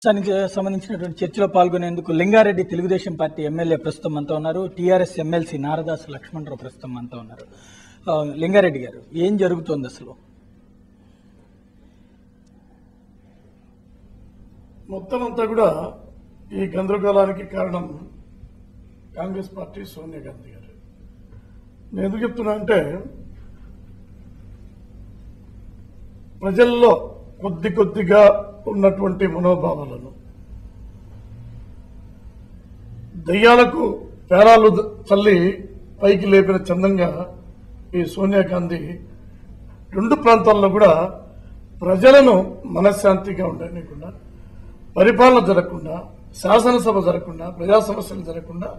దానికి సంబంధించినటువంటి చర్చలో పాల్గొనేందుకు లింగారెడ్డి తెలుగుదేశం పార్టీ ఎమ్మెల్యే ప్రస్తుతం అంతా ఉన్నారు. టీఆర్ఎస్ ఎమ్మెల్సీ నారదాసు లక్ష్మణరావు ప్రస్తుతం అంతా ఉన్నారు. లింగారెడ్డి గారు, ఏం జరుగుతోంది అసలు? మొత్తం అంతా కూడా ఈ గందరగోళానికి కారణం కాంగ్రెస్ పార్టీ, సోనియా గాంధీ గారు. నేను ఎందుకు చెప్తున్నా అంటే, ప్రజల్లో కొద్దిగా ఉన్నటువంటి మనోభావాలను దయ్యాలకు పేరాలు చల్లి పైకి లేపిన చందంగా ఈ సోనియా గాంధీ రెండు ప్రాంతాల్లో కూడా ప్రజలను మనశ్శాంతిగా ఉండనివ్వకుండా, పరిపాలన జరగకుండా, శాసనసభ జరగకుండా, ప్రజా సమస్యలు జరగకుండా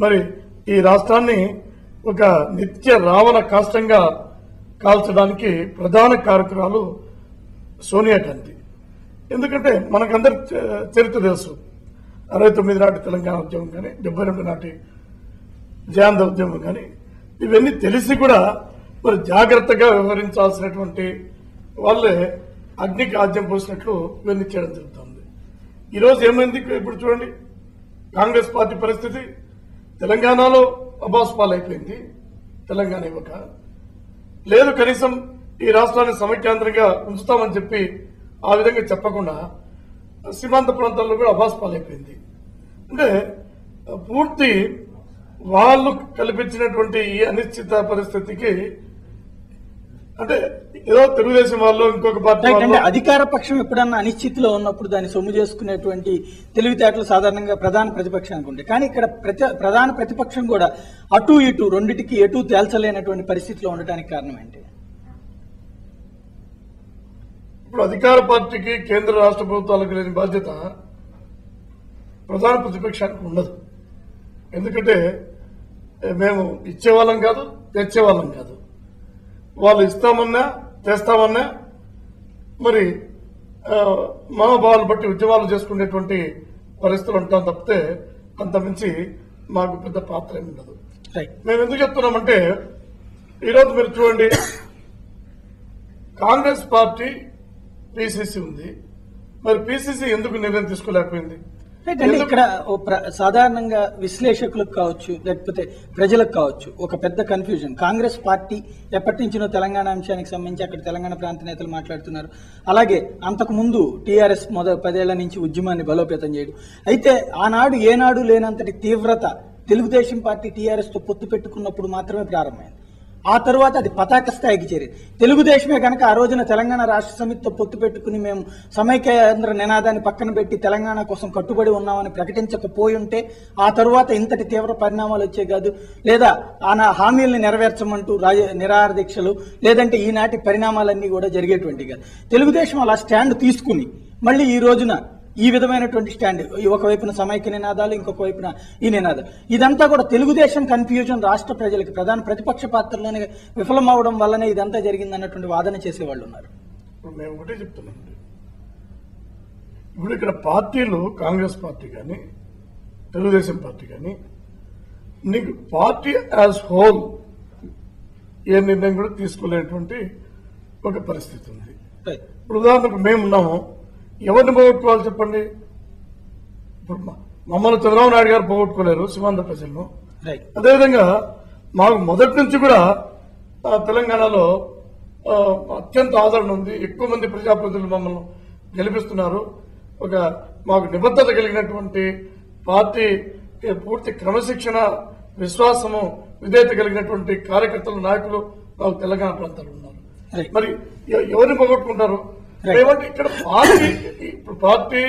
మరి ఈ రాష్ట్రాన్ని ఒక నిత్య రావణ కాష్టంగా కాల్చడానికి ప్రధాన కారకురాలు సోనియా గాంధీ. ఎందుకంటే మనకందరి చరిత్ర తెలుసు. 69 నాటి తెలంగాణ ఉద్యమం కానీ, 72 నాటి జయాంద ఉద్యమం కానీ, ఇవన్నీ తెలిసి కూడా మరి జాగ్రత్తగా వ్యవహరించాల్సినటువంటి వాళ్ళే అగ్నికి ఆజ్యం పోసినట్లు ఇవన్నీ చేయడం జరుగుతుంది. ఈరోజు ఏమైంది? ఇప్పుడు చూడండి, కాంగ్రెస్ పార్టీ పరిస్థితి తెలంగాణలో అబాస్ పాలైపోయింది. తెలంగాణ ఇవ్వక లేదు, కనీసం ఈ రాష్ట్రాన్ని సమైక్యాంధ్రంగా ఉంచుతామని చెప్పి ఆ విధంగా చెప్పకుండా సీమాంత ప్రాంతాల్లో కూడా అబాస్ పాలైపోయింది. అంటే పూర్తి వాళ్ళు కల్పించినటువంటి ఈ అనిశ్చిత పరిస్థితికి, అంటే ఏదో తెలుగుదేశం వాళ్ళు ఇంకొక పార్టీ అంటే అధికార పక్షం ఎప్పుడన్నా అనిశ్చితిలో ఉన్నప్పుడు దాన్ని సొమ్ము చేసుకునేటువంటి తెలివితేటలు సాధారణంగా ప్రధాన ప్రతిపక్షానికి ఉంటాయి. కానీ ఇక్కడ ప్రధాన ప్రతిపక్షం కూడా అటు ఇటు రెండిటికి ఎటు తేల్చలేనటువంటి పరిస్థితిలో ఉండటానికి కారణం ఏంటి? ఇప్పుడు అధికార పార్టీకి కేంద్ర రాష్ట్ర ప్రభుత్వాలకు లేని బాధ్యత ప్రధాన ప్రతిపక్షానికి ఉండదు. ఎందుకంటే మేము ఇచ్చేవాళ్ళం కాదు, తెచ్చేవాళ్ళం కాదు. వాళ్ళు ఇస్తామన్నా తెస్తామన్నా మరి మనోభావాలు బట్టి ఉద్యమాలు చేసుకునేటువంటి పరిస్థితులు ఉంటాం తప్పితే అంతమించి మాకు పెద్ద పాత్ర ఏమి ఉండదు. మేము ఎందుకు చెప్తున్నామంటే, ఈరోజు మీరు చూడండి, కాంగ్రెస్ పార్టీ పిసిసి ఉంది. మరి పిసిసి ఎందుకు నిర్ణయం తీసుకోలేకపోయింది? ఇక్కడ సాధారణంగా విశ్లేషకులకు కావచ్చు, లేకపోతే ప్రజలకు కావచ్చు, ఒక పెద్ద కన్ఫ్యూజన్. కాంగ్రెస్ పార్టీ ఎప్పటి నుంచినో తెలంగాణ అంశానికి సంబంధించి అక్కడ తెలంగాణ ప్రాంత నేతలు మాట్లాడుతున్నారు. అలాగే అంతకు ముందు టీఆర్ఎస్ 10 ఏళ్ల నుంచి ఉద్యమాన్ని బలోపేతం చేయడం. అయితే ఆనాడు ఏనాడు లేనంతటి తీవ్రత తెలుగుదేశం పార్టీ టీఆర్ఎస్ తో పొత్తు పెట్టుకున్నప్పుడు మాత్రమే ప్రారంభమైంది. ఆ తరువాత అది పతాక స్థాయికి చేరింది. తెలుగుదేశమే కనుక ఆ రోజున తెలంగాణ రాష్ట్ర సమితితో పొత్తు పెట్టుకుని మేము సమైక్యాంధ్ర నినాదాన్ని పక్కన పెట్టి తెలంగాణ కోసం కట్టుబడి ఉన్నామని ప్రకటించకపోయి ఉంటే ఆ తరువాత ఇంతటి తీవ్ర పరిణామాలు వచ్చే కాదు. లేదా ఆ హామీల్ని నెరవేర్చమంటూ నిరాహార దీక్షలు, లేదంటే ఈనాటి పరిణామాలన్నీ కూడా జరిగేటువంటి కాదు. తెలుగుదేశం అలా స్టాండ్ తీసుకుని మళ్ళీ ఈ రోజున ఈ విధమైనటువంటి స్టాండ్, ఒకవైపున సమైక్య నినాదాలు, ఇంకొక వైపున ఈ నినాదాలు, ఇదంతా కూడా తెలుగుదేశం కన్ఫ్యూజన్ రాష్ట్ర ప్రజలకు ప్రధాన ప్రతిపక్ష పాత్రలోనే విఫలం అవడం వల్లనే ఇదంతా జరిగింది అన్నటువంటి వాదన చేసేవాళ్ళు ఉన్నారు. ఇప్పుడు మేము ఒకటే చెప్తున్నామండి, ఇప్పుడు ఇక్కడ పార్టీలు, కాంగ్రెస్ పార్టీ కానీ తెలుగుదేశం పార్టీ కానీ, నీకు పార్టీ యాజ్ హోల్ ఏ నిర్ణయం కూడా తీసుకోలేనటువంటి ఒక పరిస్థితి ఉంది. ఇప్పుడు ఉదాహరణకు మేమున్నాము, ఎవరిని పోగొట్టుకోవాలి చెప్పండి? ఇప్పుడు మమ్మల్ని చంద్రబాబు నాయుడు గారు పోగొట్టుకోలేరు, సీమాంధ్ర ప్రజలను. అదేవిధంగా మాకు మొదటి నుంచి కూడా తెలంగాణలో అత్యంత ఆదరణ ఉంది. ఎక్కువ మంది ప్రజాప్రతినిధులు మమ్మల్ని గెలిపిస్తున్నారు. ఒక మాకు నిబద్ధత కలిగినటువంటి పార్టీ, పూర్తి క్రమశిక్షణ, విశ్వాసము, విధేయత కలిగినటువంటి కార్యకర్తలు, నాయకులు మాకు తెలంగాణ ప్రాంతాలు ఉన్నారు. మరి ఎవరిని పోగొట్టుకుంటారు? ఏమంటే ఇక్కడ పార్టీ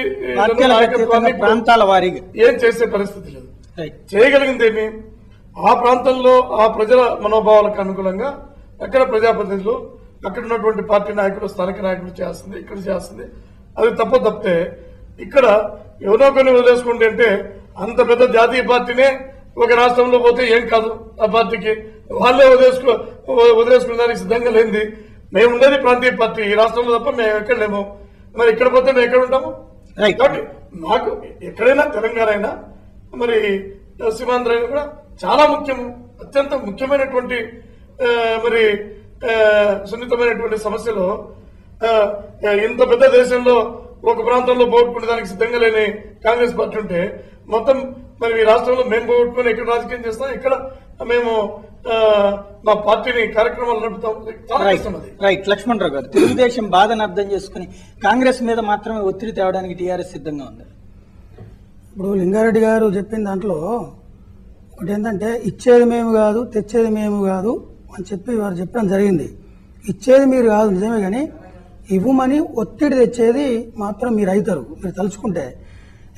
నాయకత్వాన్ని ప్రాంతాల వారీగా ఏం చేసే పరిస్థితి లేదు. చేయగలిగింది ఏమి? ఆ ప్రాంతంలో ఆ ప్రజల మనోభావాలకు అనుగుణంగా అక్కడ ప్రజాప్రతినిధులు, అక్కడ ఉన్నటువంటి పార్టీ నాయకులు, స్థానిక నాయకులు చేస్తుంది, ఇక్కడ చేస్తుంది. అది తప్పితే ఇక్కడ ఎవరో కొన్ని వదిలేసుకుంటే, అంటే అంత పెద్ద జాతీయ పార్టీనే ఒక రాష్ట్రంలో పోతే ఏం కాదు, ఆ పార్టీకి వాళ్ళే వదిలేసుకునేదానికి సిద్ధంగా లేనిది. మేము ఉండేది ప్రాంతీయ పార్టీ ఈ రాష్ట్రంలో తప్ప మేము ఎక్కడ లేము. మరి ఇక్కడ పోతే మేము ఎక్కడ ఉంటాము? కాబట్టి మాకు ఎక్కడైనా తెలంగాణ అయినా మరి సీమాంధ్ర అయినా కూడా చాలా ముఖ్యము, అత్యంత ముఖ్యమైనటువంటి మరి సున్నితమైనటువంటి సమస్యలో ఇంత పెద్ద దేశంలో ఒక ప్రాంతంలో పోగొట్టుకునే దానికి సిద్ధంగా లేని కాంగ్రెస్ పార్టీ ఉంటే మొత్తం మరి ఈ రాష్ట్రంలో మేము పోగొట్టుకుని ఎక్కడ రాజకీయం చేస్తాం, ఇక్కడ మేము మా పార్టీని కార్యక్రమాలు నడుపుతాం. చాలా కష్టం అది. రైట్. లక్ష్మణరావు గారు, తెలుగుదేశం బాధను అర్థం చేసుకుని కాంగ్రెస్ మీద మాత్రమే ఒత్తిడి తేవడానికి టీఆర్ఎస్ సిద్ధంగా ఉంది. ఇప్పుడు లింగారెడ్డి గారు చెప్పిన దాంట్లో ఒకటి ఏంటంటే ఇచ్చేది మేము కాదు తెచ్చేది మేము కాదు అని చెప్పి వారు చెప్పడం జరిగింది. ఇచ్చేది మీరు కాదు నిజమే, కానీ ఇవ్వమని ఒత్తిడి తెచ్చేది మాత్రం మీరు అవుతారు మీరు తలుచుకుంటే.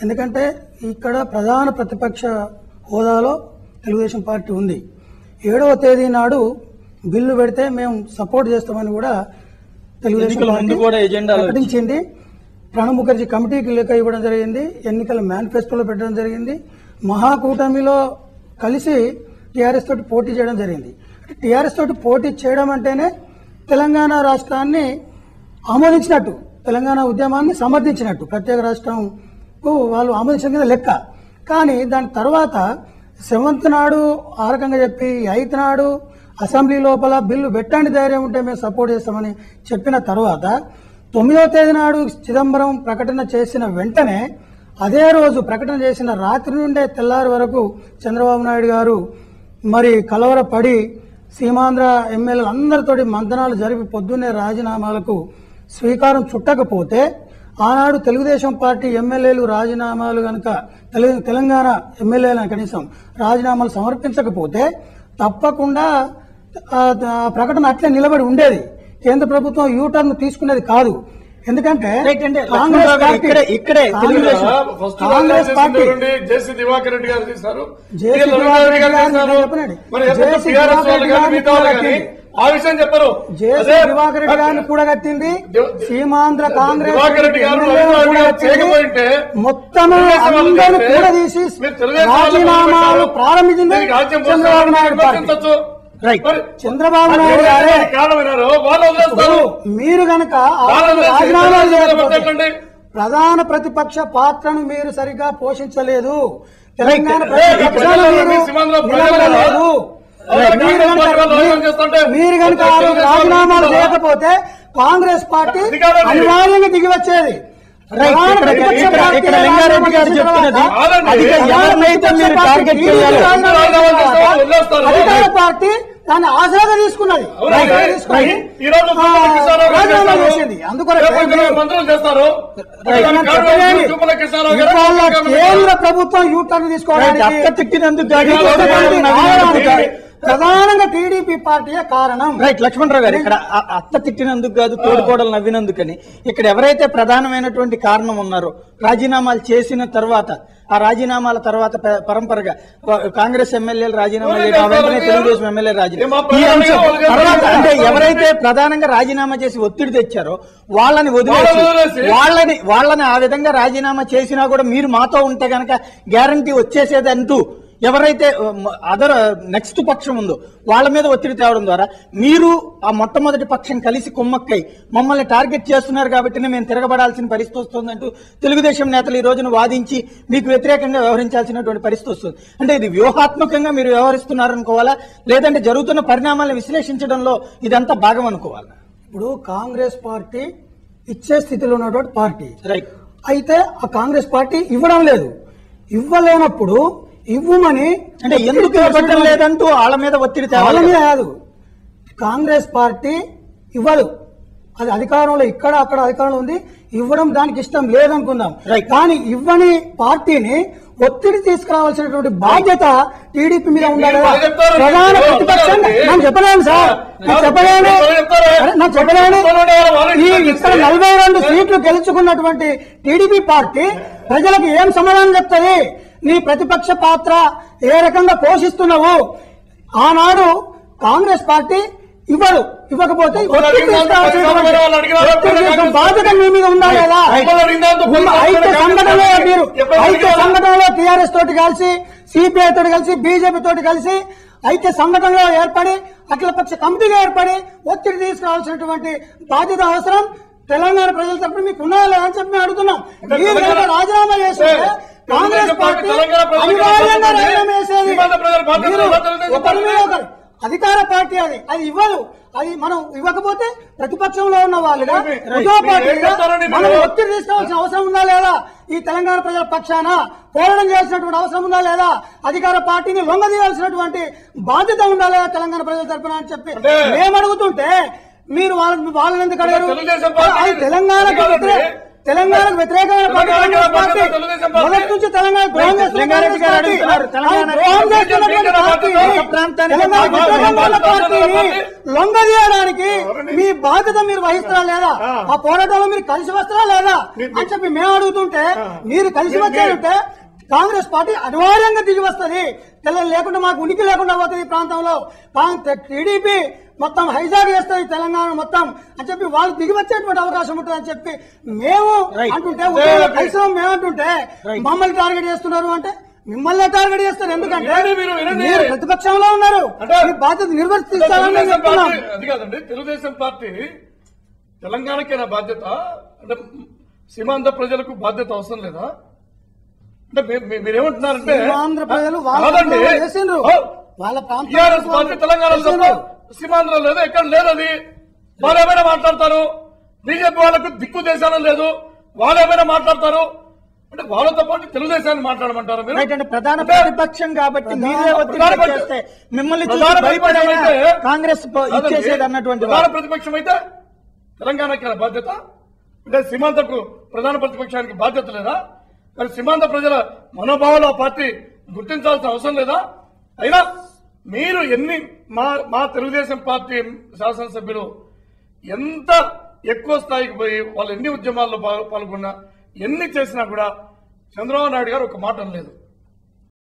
ఎందుకంటే ఇక్కడ ప్రధాన ప్రతిపక్ష హోదాలో తెలుగుదేశం పార్టీ ఉంది. 7వ తేదీ నాడు బిల్లు పెడితే మేము సపోర్ట్ చేస్తామని కూడా తెలుగుదేశం పార్టీ ప్రకటించింది. ప్రణబ్ ముఖర్జీ కమిటీకి లేఖ ఇవ్వడం జరిగింది, ఎన్నికల మేనిఫెస్టోలో పెట్టడం జరిగింది, మహాకూటమిలో కలిసి టీఆర్ఎస్ తోటి పోటీ చేయడం జరిగింది. టీఆర్ఎస్ తోటి పోటీ చేయడం అంటేనే తెలంగాణ రాష్ట్రాన్ని ఆమోదించినట్టు, తెలంగాణ ఉద్యమాన్ని సమర్థించినట్టు, ప్రత్యేక రాష్ట్రంకు వాళ్ళు ఆమోదించిన కింద లెక్క. కానీ దాని తర్వాత 7th నాడు ఆ రకంగా చెప్పి 8th నాడు అసెంబ్లీ లోపల బిల్లు పెట్టండి ధైర్యం ఉంటే మేము సపోర్ట్ చేస్తామని చెప్పిన తర్వాత 9వ తేదీ నాడు చిదంబరం ప్రకటన చేసిన వెంటనే అదే రోజు ప్రకటన చేసిన రాత్రి నుండే తెల్లారి వరకు చంద్రబాబు నాయుడు గారు మరి కలవరపడి సీమాంధ్ర ఎమ్మెల్యేలు అందరితోటి మంతనాలు జరిపి పొద్దున్నే రాజీనామాలకు స్వీకారం చుట్టకపోతే ఆనాడు తెలుగుదేశం పార్టీ ఎమ్మెల్యేలు రాజీనామాలు కనుక తెలంగాణ ఎమ్మెల్యేలను కనీసం రాజీనామాలు సమర్పించకపోతే తప్పకుండా ప్రకటన అట్లే నిలబడి ఉండేది. కేంద్ర ప్రభుత్వం యూటర్న్ తీసుకునేది కాదు. ఎందుకంటే కాంగ్రెస్ పార్టీ జేసీ దివాకర్ రెడ్డి గారు చేశారు, ఆ విషయం చెప్పరు. జేసీ దివాకర్ రెడ్డి గారిని కూడగట్టింది సీమాంధ్ర కాంగ్రెస్ మొత్తం అందరూ కూడదీసి రాజీనామాలు ప్రారంభించింది చంద్రబాబు నాయుడు పార్టీ. చంద్రబాబు నాయుడు గారే మీరు గనక రాజీనామాలు చేయకపోతే ప్రధాన ప్రతిపక్ష పాత్రను మీరు సరిగ్గా పోషించలేదు, తెలంగాణ నిలబడలేదు. మీరు కనుక రాజీనామాలు చేయకపోతే కాంగ్రెస్ పార్టీ అనివార్యంగా దిగి వచ్చేది. అధికార పార్టీ దాన్ని ఆసరాగా తీసుకున్నది, కేంద్ర ప్రభుత్వం యూటర్న్ తీసుకోవడానికి ప్రధానంగా టీడీపీ పార్టీయే కారణం. రైట్. లక్ష్మణరావు గారు, ఇక్కడ అత్త తిట్టినందుకు కాదు తోడుకోడలు నవ్వినందుకని ఇక్కడ ఎవరైతే ప్రధానమైనటువంటి కారణం ఉన్నారో రాజీనామాలు చేసిన తర్వాత ఆ రాజీనామాల తర్వాత పరంపరగా కాంగ్రెస్ ఎమ్మెల్యేలు రాజీనామా చేయడం, తెలుగుదేశం ఎమ్మెల్యే రాజీనామా, ఈ అంశం తర్వాత అంటే ఎవరైతే ప్రధానంగా రాజీనామా చేసి ఒత్తిడి తెచ్చారో వాళ్ళని వదిలేసి వాళ్ళని ఆ విధంగా రాజీనామా చేసినా కూడా మీరు మాతో ఉంటే గనక గ్యారంటీ వచ్చేసేది అంటూ ఎవరైతే అదర్ నెక్స్ట్ పక్షం ఉందో వాళ్ళ మీద ఒత్తిడి తేవడం ద్వారా మీరు ఆ మొట్టమొదటి పక్షం కలిసి కుమ్మక్కై మమ్మల్ని టార్గెట్ చేస్తున్నారు కాబట్టి మేము తిరగబడాల్సిన పరిస్థితి వస్తుందంటూ తెలుగుదేశం నేతలు ఈ రోజున వాదించి మీకు వ్యతిరేకంగా వ్యవహరించాల్సినటువంటి పరిస్థితి వస్తుంది. అంటే ఇది వ్యూహాత్మకంగా మీరు వ్యవహరిస్తున్నారనుకోవాలా, లేదంటే జరుగుతున్న పరిణామాలను విశ్లేషించడంలో ఇదంతా భాగం అనుకోవాలా? ఇప్పుడు కాంగ్రెస్ పార్టీ ఇచ్చే స్థితిలో ఉన్నటువంటి పార్టీ, రైట్. అయితే ఆ కాంగ్రెస్ పార్టీ ఇవ్వడం లేదు. ఇవ్వలేనప్పుడు ఇవ్వమని అంటే ఎందుకు ఇవ్వడం లేదంటూ వాళ్ళ మీద ఒత్తిడి వాళ్ళ మీద కాదు, కాంగ్రెస్ పార్టీ ఇవ్వదు. అది అధికారంలో ఇక్కడ అక్కడ అధికారంలో ఉంది, ఇవ్వడం దానికి ఇష్టం లేదనుకుందాం. కానీ ఇవ్వని పార్టీని ఒత్తిడి తీసుకురావాల్సినటువంటి బాధ్యత టీడీపీ మీద ఉండాలి. ప్రధాన ప్రతిపక్షం నేను చెప్పలేను సార్, నేను చెప్పలేను. ఇక్కడ 42 సీట్లు గెలుచుకున్నటువంటి టీడీపీ పార్టీ ప్రజలకు ఏం సమాధానం చెప్తుంది? నీ ప్రతిపక్ష పాత్ర ఏ రకంగా పోషిస్తున్నావు? ఆనాడు కాంగ్రెస్ పార్టీ ఇవ్వదు, ఇవ్వకపోతే బాధ్యత మీ మీద ఉండాలి కదా. ఐక్య సంఘటనలో టీఆర్ఎస్ తోటి కలిసి, సిపిఐ తోటి కలిసి, బీజేపీ తోటి కలిసి ఐక్య సంఘటనలో ఏర్పడి అఖిలపక్ష కమిటీగా ఏర్పడి ఒత్తిడి తీసుకురావాల్సినటువంటి బాధ్యత అవసరం తెలంగాణ ప్రజల తరపున మీకు ఉన్నాయా లేదని చెప్పి మేము అడుగుతున్నాం. మీరు కనుక రాజీనామా చేస్తే కాంగ్రెస్ పార్టీ అనివార్యంగా రాజీనామా చేసేది. ఒకరి మీద ఒకరు అధికార పార్టీ అది ఇవ్వదు. అది మనం ఇవ్వకపోతే ప్రతిపక్షంలో ఉన్న వాళ్ళుగా ఉద్యోగ పార్టీగా మనం ఒత్తిడి తీసుకోవాల్సిన అవసరం ఉందా లేదా? ఈ తెలంగాణ ప్రజల పక్షాన పోరాటం చేయాల్సినటువంటి అవసరం ఉందా లేదా? అధికార పార్టీని లొంగదీయాల్సినటువంటి బాధ్యత ఉందా లేదా తెలంగాణ ప్రజల తరఫున అని చెప్పి మేము అడుగుతుంటే మీరు వాళ్ళని ఎందుకు అడగరు? అది తెలంగాణకు వ్యతిరేకమైన పార్టీ మొదటి నుంచి తెలంగాణ ద్రోహం లొంగదీయడానికి మీ బాధ్యత మీరు వహిస్తారా లేదా? ఆ పోరాటంలో మీరు కలిసి వస్తారా లేదా అని చెప్పి మేము అడుగుతుంటే మీరు కలిసి వచ్చారంటే కాంగ్రెస్ పార్టీ అనివార్యంగా దిగి వస్తుంది. లేకుండా మాకు ఉనికి లేకుండా పోతుంది ఈ ప్రాంతంలో. టీడీపీ మొత్తం హైజాక్ చేస్తుంది తెలంగాణ మొత్తం అని చెప్పి వాళ్ళు దిగి వచ్చేటువంటి అవకాశం ఉంటుంది అని చెప్పి మేము అంటుంటే కలిసి మేమంటుంటే మమ్మల్ని టార్గెట్ చేస్తున్నారు అంటే మిమ్మల్ని టార్గెట్ చేస్తారు. ఎందుకంటే మీరు ప్రతిపక్షంలో ఉన్నారు, మీ బాధ్యత నిర్వర్తిస్తారని చెప్తున్నాం. అది కాదండి, తెలుగుదేశం పార్టీ తెలంగాణకైనా బాధ్యత అంటే సీమాంధ్ర ప్రజలకు బాధ్యత అవసరం లేదా? అంటే మీరేమంటున్నారంటే ఆంధ్ర ప్రజలు వాళ్ళ టీఆర్ఎస్ పార్టీ తెలంగాణలో సీమాంధ్ర లేదు, ఎక్కడ లేదు. అది వాళ్ళు ఏమైనా మాట్లాడతారు. బీజేపీ వాళ్ళకు దిక్కు దేశాలు లేదు, వాళ్ళు ఏమైనా మాట్లాడతారు. అంటే వాళ్ళతో పాటు తెలుగుదేశాన్ని మాట్లాడమంటారు మీరు? ప్రధాన ప్రతిపక్షం కాబట్టి మిమ్మల్ని కాంగ్రెస్ అన్నటువంటి ప్రధాన ప్రతిపక్షం అయితే తెలంగాణకి బాధ్యత అంటే సీమాంధ్రకు ప్రధాన ప్రతిపక్షానికి బాధ్యత లేదా? మరి సీమాంధ్ర ప్రజల మనోభావాలు ఆ పార్టీ గుర్తించాల్సిన అవసరం లేదా? అయినా మీరు ఎన్ని మా తెలుగుదేశం పార్టీ శాసనసభ్యులు ఎంత ఎక్కువ స్థాయికి పోయి వాళ్ళు ఎన్ని ఉద్యమాల్లో పాల్గొన్నా ఎన్ని చేసినా కూడా చంద్రబాబు నాయుడు గారు ఒక మాట అనలేదు.